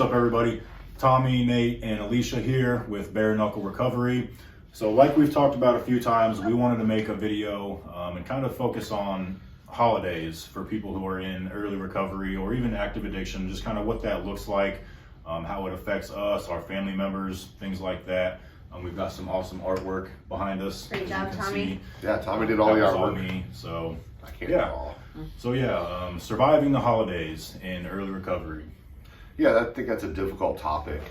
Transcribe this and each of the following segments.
What's up, everybody? Tommy, Nate, and Alicia here with Bare Knuckle Recovery. So like we've talked about a few times, we wanted to make a video and kind of focus on holidays for people who are in early recovery or even active addiction, just kind of what that looks like, how it affects us, our family members, things like that. We've got some awesome artwork behind us. Great job, Tommy. Yeah, Tommy did all the artwork. Me, so I can't yeah. recall. So yeah, surviving the holidays in early recovery. Yeah, I think that's a difficult topic,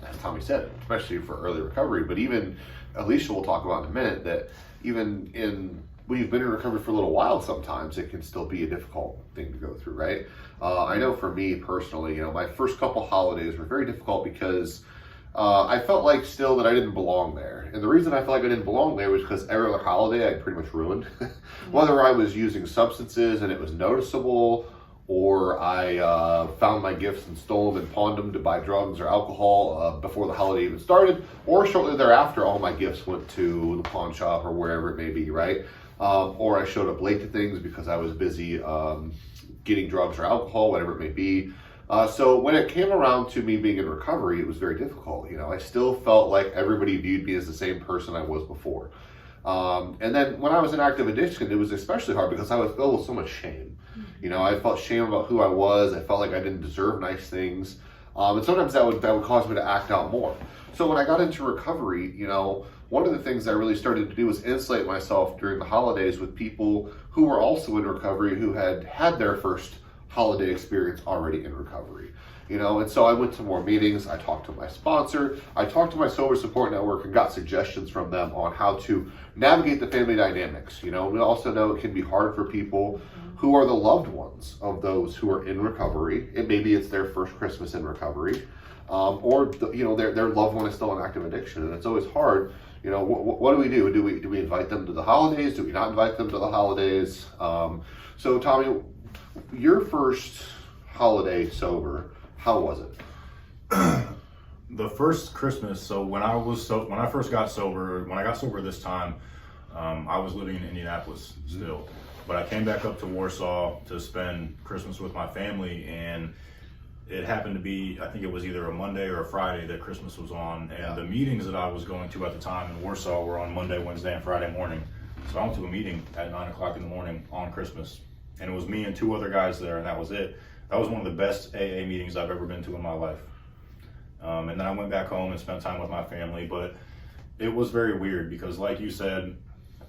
as Tommy said, especially for early recovery. But even Alicia will talk about in a minute that even when you've been in recovery for a little while, sometimes it can still be a difficult thing to go through, right? I know for me personally, my first couple holidays were very difficult because I felt like still that I didn't belong there. And the reason I felt like I didn't belong there was because every other holiday I pretty much ruined. Whether I was using substances and it was noticeable, or I found my gifts and stole them and pawned them to buy drugs or alcohol before the holiday even started, or shortly thereafter all my gifts went to the pawn shop or wherever it may be, right? Or I showed up late to things because I was busy getting drugs or alcohol, whatever it may be. So when it came around to me being in recovery, it was very difficult. I still felt like everybody viewed me as the same person I was before. And then when I was in active addiction, it was especially hard because I was filled with so much shame. I felt shame about who I was. I felt like I didn't deserve nice things. And sometimes that would cause me to act out more. So when I got into recovery, one of the things I really started to do was insulate myself during the holidays with people who were also in recovery, who had had their first holiday experience already in recovery. And so I went to more meetings. I talked to my sponsor. I talked to my sober support network and got suggestions from them on how to navigate the family dynamics. We also know it can be hard for people who are the loved ones of those who are in recovery. Maybe it's their first Christmas in recovery, or their loved one is still in active addiction, and it's always hard. What do we do? Do we invite them to the holidays? Do we not invite them to the holidays? So Tommy, your first holiday sober, how was it? The first Christmas, so when I first got sober, when I got sober this time, I was living in Indianapolis still, but I came back up to Warsaw to spend Christmas with my family, and it happened to be, I think it was either a Monday or a Friday that Christmas was on, and the meetings that I was going to at the time in Warsaw were on Monday, Wednesday, and Friday morning. So I went to a meeting at 9 o'clock in the morning on Christmas, and it was me and two other guys there, and that was it. That was one of the best AA meetings I've ever been to in my life. And then I went back home and spent time with my family, but it was very weird because, like you said,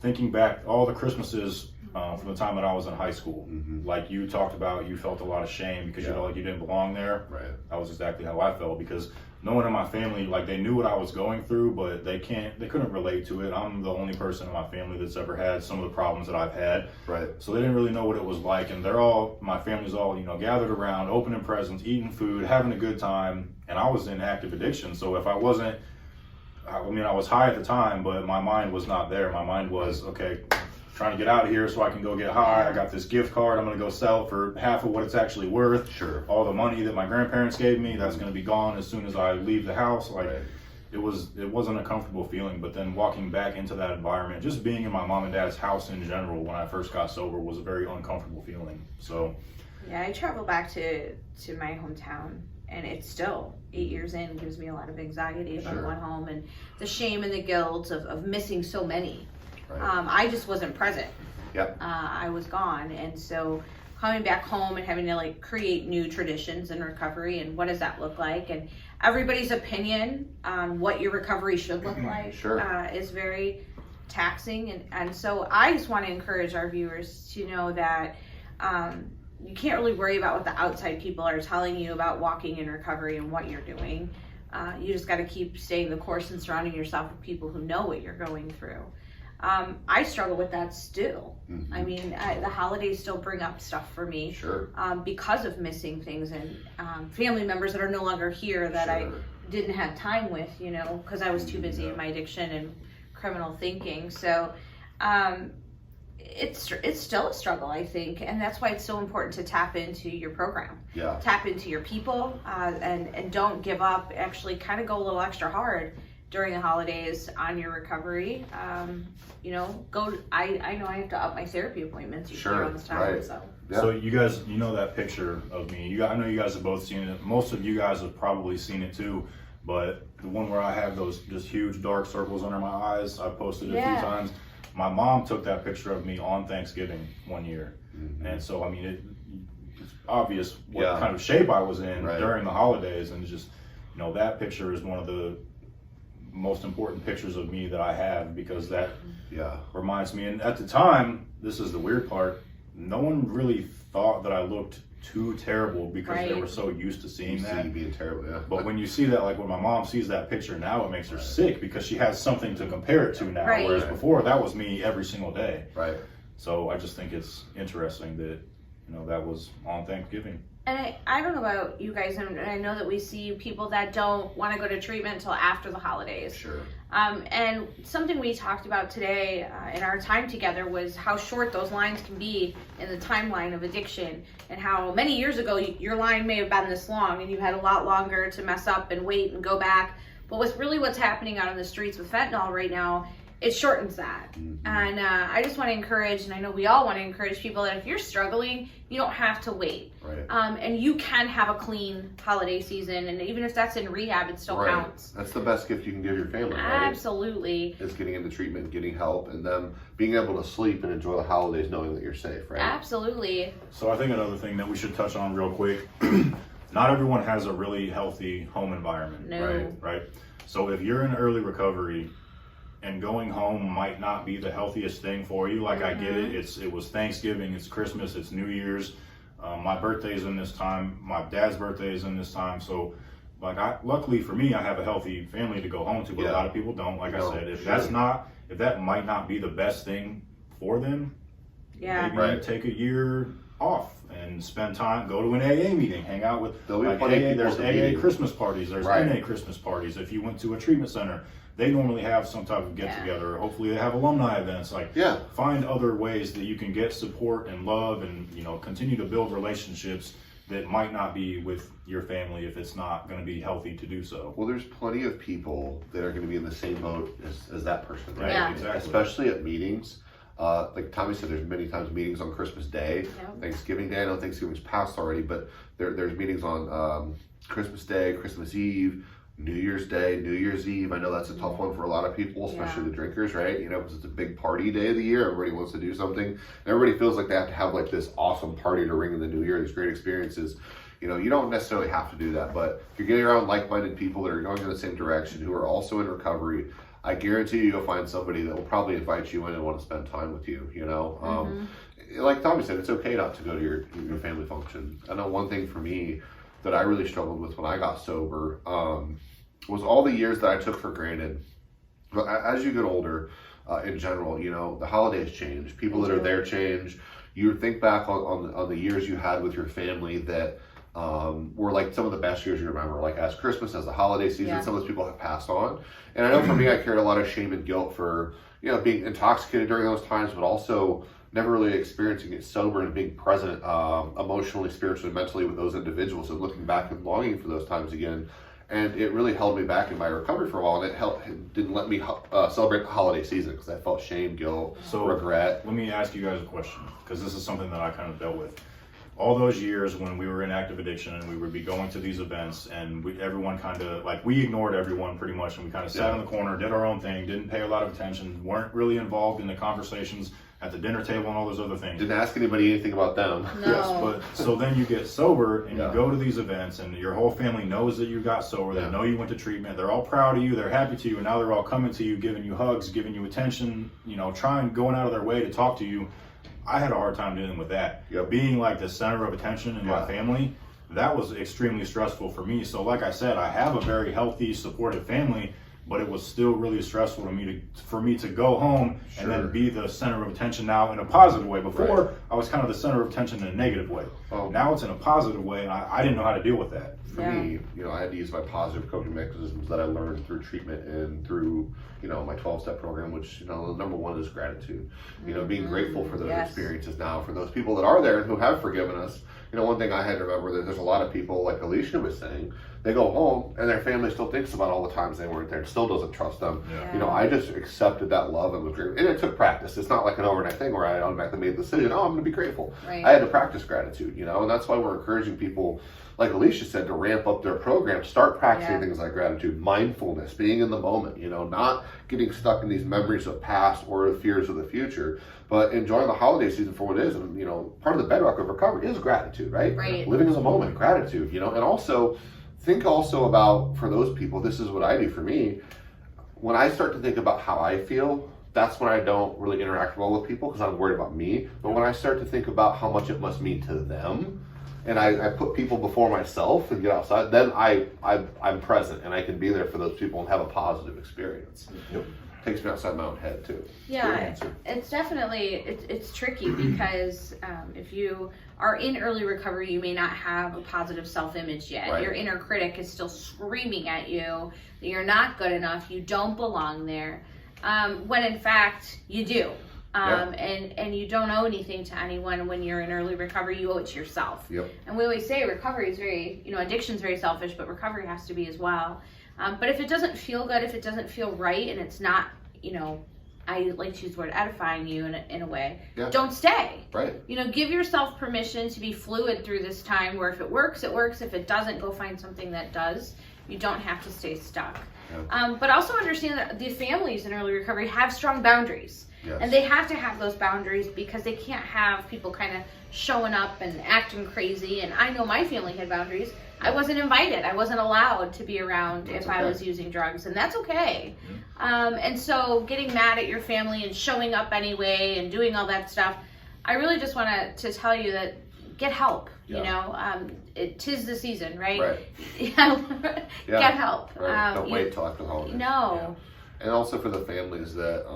thinking back, all the Christmases from the time that I was in high school, like you talked about, you felt a lot of shame because you felt like you didn't belong there. Right. That was exactly how I felt because no one in my family, like, they knew what I was going through, but they couldn't relate to it. I'm the only person in my family that's ever had some of the problems that I've had. Right. So they didn't really know what it was like, and my family's all, gathered around, opening presents, eating food, having a good time, and I was in active addiction. So if I wasn't, I was high at the time, but my mind was not there. My mind was, okay, trying to get out of here so I can go get high. I got this gift card. I'm going to go sell it for half of what it's actually worth. Sure. All the money that my grandparents gave me, that's going to be gone as soon as I leave the house. It wasn't a comfortable feeling. But then walking back into that environment, just being in my mom and dad's house in general when I first got sober was a very uncomfortable feeling. So yeah, I travel back to my hometown, and it's still 8 years in, gives me a lot of anxiety about going home and the shame and the guilt of missing so many. Right. I just wasn't present. Yep. I was gone, and so coming back home and having to create new traditions in recovery, and what does that look like, and everybody's opinion on what your recovery should look like is very taxing, and so I just want to encourage our viewers to know that you can't really worry about what the outside people are telling you about walking in recovery and what you're doing. You just got to keep staying the course and surrounding yourself with people who know what you're going through. I struggle with that still. The holidays still bring up stuff for me because of missing things and family members that are no longer here that I didn't have time with, because I was too busy in my addiction and criminal thinking. So it's still a struggle, I think, and that's why it's so important to tap into your program. Tap into your people, and don't give up. Actually, kind of go a little extra hard during the holidays on your recovery. You know, I know I have to up my therapy appointments around this time. Right. So. Yeah. So you guys, you know that picture of me. I know you guys have both seen it. Most of you guys have probably seen it too. But the one where I have those just huge dark circles under my eyes, I've posted it a few times. My mom took that picture of me on Thanksgiving one year. And so, I mean, it's obvious what kind of shape I was in during the holidays. And just, you know, that picture is one of the most important pictures of me that I have, because that reminds me. And at the time, this is the weird part, no one really thought that I looked too terrible, because they were so used to seeing that. You being terrible, But when you see that, like when my mom sees that picture now, it makes her sick, because she has something to compare it to now. Whereas before, that was me every single day. Right. So I just think it's interesting that, you know, that was on Thanksgiving. And I don't know about you guys, and I know that we see people that don't want to go to treatment until after the holidays. Sure. And something we talked about today in our time together was how short those lines can be in the timeline of addiction, and how many years ago your line may have been this long and you had a lot longer to mess up and wait and go back. But what's happening out on the streets with fentanyl right now, it shortens that. And I just want to encourage, and I know we all want to encourage people, that if you're struggling, you don't have to wait. Right. And you can have a clean holiday season, and even if that's in rehab, it still counts. That's the best gift you can give your family, right? Absolutely. Is getting into treatment, getting help, and them being able to sleep and enjoy the holidays knowing that you're safe, right? Absolutely. So I think another thing that we should touch on real quick, not everyone has a really healthy home environment. No. Right? So if you're in early recovery, and going home might not be the healthiest thing for you. Like I get it. It was Thanksgiving, it's Christmas, it's New Year's. My birthday's in this time. My dad's birthday is in this time. So, like, luckily for me, I have a healthy family to go home to. But a lot of people don't. Like I said, if that might not be the best thing for them, maybe take a year off and spend time. Go to an AA meeting, hang out with. There's AA Christmas parties. There's NA Christmas parties. If you went to a treatment center, they normally have some type of get together. Hopefully they have alumni events. Find other ways that you can get support and love, and, you know, continue to build relationships that might not be with your family if it's not going to be healthy to do so. Well, there's plenty of people that are going to be in the same boat as that person, right? Yeah. Exactly. Especially at meetings. Like Tommy said, there's many times meetings on Christmas Day, Thanksgiving Day. I know Thanksgiving's passed already, but there's meetings on Christmas Day, Christmas Eve, New Year's Day, New Year's Eve. I know that's a tough one for a lot of people, especially the drinkers, right? You know, because it's a big party day of the year. Everybody wants to do something. And everybody feels like they have to have like this awesome party to ring in the new year, these great experiences. You know, you don't necessarily have to do that, but if you're getting around like-minded people that are going in the same direction, who are also in recovery, I guarantee you'll find somebody that will probably invite you in and want to spend time with you, you know? Like Tommy said, it's okay not to go to your family function. I know one thing for me that I really struggled with when I got sober was all the years that I took for granted. But as you get older, in general, you know, the holidays change. People that are there change. You think back on the years you had with your family that were like some of the best years you remember, like as Christmas, as the holiday season. Some of those people have passed on. And I know for me, I carried a lot of shame and guilt for, you know, being intoxicated during those times, but also never really experiencing it sober and being present emotionally, spiritually, mentally with those individuals, and looking back and longing for those times again. And it really held me back in my recovery for a while, and it didn't let me celebrate the holiday season because I felt shame, guilt, regret. Let me ask you guys a question, because this is something that I kind of dealt with. All those years when we were in active addiction and we would be going to these events, and everyone kind of, like, we ignored everyone pretty much, and we kind of sat in the corner, did our own thing, didn't pay a lot of attention, weren't really involved in the conversations at the dinner table and all those other things. Didn't ask anybody anything about them. No. Yes, but so then you get sober and you go to these events, and your whole family knows that you got sober. They know you went to treatment. They're all proud of you. They're happy to you, and now they're all coming to you, giving you hugs, giving you attention. You know, going out of their way to talk to you. I had a hard time dealing with that. Being like the center of attention in my family, that was extremely stressful for me. So, like I said, I have a very healthy, supportive family, but it was still really stressful for me to go home and then be the center of attention now in a positive way. Before, I was kind of the center of attention in a negative way. Now it's in a positive way, and I didn't know how to deal with that. For me, you know, I had to use my positive coping mechanisms that I learned through treatment and through, you know, my 12-step program, which, you know, number one is gratitude. You know, being grateful for those experiences now, for those people that are there and who have forgiven us. You know, one thing I had to remember that there's a lot of people, like Alicia was saying, they go home and their family still thinks about all the times they weren't there, still doesn't trust them. Yeah. You know, I just accepted that love and was grateful. And it took practice. It's not like an overnight thing where I automatically made the decision, oh, I'm going to be grateful. Right. I had to practice gratitude, you know, and that's why we're encouraging people, like Alicia said, to ramp up their program, start practicing things like gratitude, mindfulness, being in the moment, you know, not getting stuck in these memories of past or the fears of the future, but enjoying the holiday season for what it is. And, you know, part of the bedrock of recovery is gratitude, right? Right. Living in the moment, gratitude, you know, and also think also about, for those people, this is what I do for me. When I start to think about how I feel, that's when I don't really interact well with people because I'm worried about me. But when I start to think about how much it must mean to them, and I put people before myself and get outside, then I'm present and I can be there for those people and have a positive experience. Yep. Takes me outside my own head too. Yeah, it's definitely, it's tricky because if you are in early recovery, you may not have a positive self-image yet. Right. Your inner critic is still screaming at you that you're not good enough, you don't belong there, when in fact you do. And you don't owe anything to anyone when you're in early recovery. You owe it to yourself. Yep. And we always say recovery is very, you know, addiction's very selfish, but recovery has to be as well. But if it doesn't feel good, if it doesn't feel right, and it's not, you know, I like to use the word edifying you in a way, don't stay. Right. You know, give yourself permission to be fluid through this time where if it works, it works. If it doesn't, go find something that does. You don't have to stay stuck. Yeah. But also understand that the families in early recovery have strong boundaries. Yes. And they have to have those boundaries because they can't have people kind of showing up and acting crazy. And I know my family had boundaries. I wasn't invited. I wasn't allowed to be around if I was using drugs, and that's okay. And so getting mad at your family and showing up anyway and doing all that stuff, I really just want to tell you that get help. You know, tis the season, right? Get help. Right. Don't wait till after the holidays. No. Yeah. And also for the families that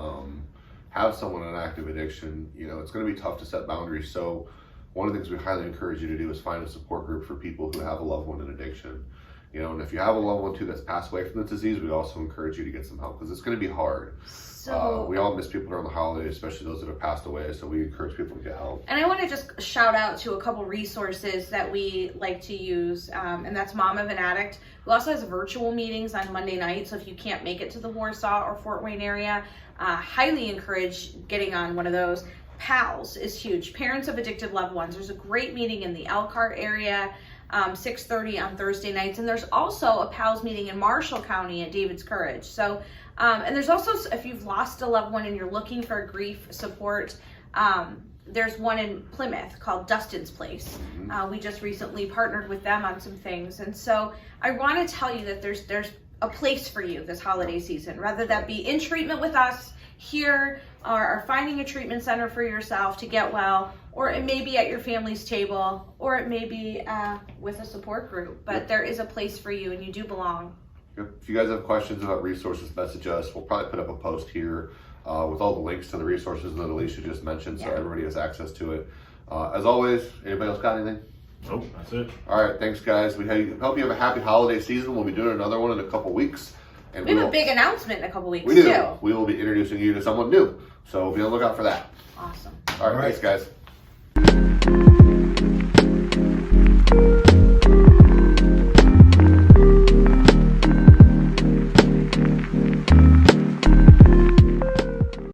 have someone in active addiction, you know, it's going to be tough to set boundaries. So one of the things we highly encourage you to do is find a support group for people who have a loved one in addiction. You know, and if you have a loved one too that's passed away from the disease, we also encourage you to get some help because it's going to be hard. So we all miss people during the holidays, especially those that have passed away. So we encourage people to get help. And I want to just shout out to a couple resources that we like to use, and that's Mom of an Addict, who also has virtual meetings on Monday night. So if you can't make it to the Warsaw or Fort Wayne area, highly encourage getting on one of those. PALS is huge. Parents of Addicted Loved Ones. There's a great meeting in the Elkhart area, 6:30 on Thursday nights. And there's also a PALS meeting in Marshall County at David's Courage. So, and there's also, if you've lost a loved one and you're looking for grief support, there's one in Plymouth called Dustin's Place. We just recently partnered with them on some things. And so I want to tell you that there's a place for you this holiday season, whether that be in treatment with us here or finding a treatment center for yourself to get well, or it may be at your family's table, or it may be with a support group, but there is a place for you and you do belong. If you guys have questions about resources, message us. We'll probably put up a post here with all the links to the resources that Alicia just mentioned so everybody has access to it. As always, anybody else got anything? Nope, that's it. All right, thanks guys. We hope you have a happy holiday season. We'll be doing another one in a couple weeks. And we have a big announcement in a couple weeks, too. We will be introducing you to someone new. So be on the lookout for that. Awesome. All right, thanks guys.